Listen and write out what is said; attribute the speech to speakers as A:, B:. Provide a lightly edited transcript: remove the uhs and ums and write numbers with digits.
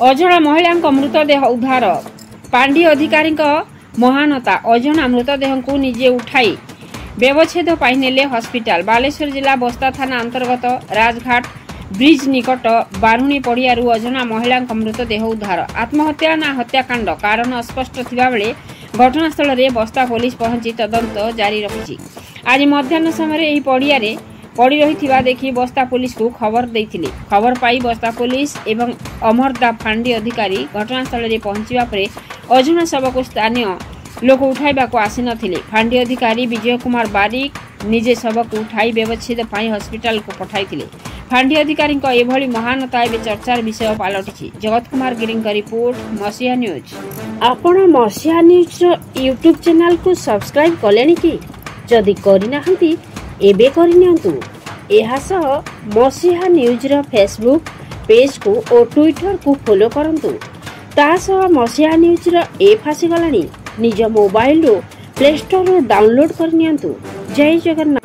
A: अजणा महिला मृतदेह उद्धार पांडी अधिकारी महानता अजणा मृतदेह को निजे उठाई व्यवच्छेद नेले हॉस्पिटल। बालेश्वर जिला बस्ता थाना अंतर्गत राजघाट ब्रिज निकट बारुणी पड़ियारू अजणा महिला मृतदेह उद्धार। आत्महत्या ना हत्याकांड कारण अस्पष्ट थिबा बेले घटनास्थल रे बस्ता पुलिस पहुंची तदंत जारी रखिछि। आज मध्याह्न समय एही पड़ियारे पड़ी रही देखि बस्ता पुलिस को खबर देथिले। खबर पाई बस्ता पुलिस एवं अमरदा फांडी अधिकारी घटनास्थल रे पहुंचीबा परे अजणा शव को स्थानीय लोक उठाइबा को आसी नथिले। फांडी अधिकारी विजय कुमार बारिक निजे शव को उठाई व्यवच्छेद पाई हॉस्पिटल को पठाइथिले। फांडी अधिकारी एभली महानता एवं चर्चार विषय पलटिछि। जगत कुमार गिरी रिपोर्ट मसीहा न्यूज।
B: आपण मसीहा न्यूज यूट्यूब चैनल को सब्सक्राइब कलेनी कि जदि करिनाहंती एबे करिनियंतु। एहा सह मसीहा न्यूज रो फेसबुक पेज को और ट्विटर को फॉलो करंतु। ता सह मसीहा न्यूज रो ऐप आसी गलानी। निज मोबाइल रो प्ले स्टोर रो डाउनलोड करनियंतु। जय जगन्नाथ।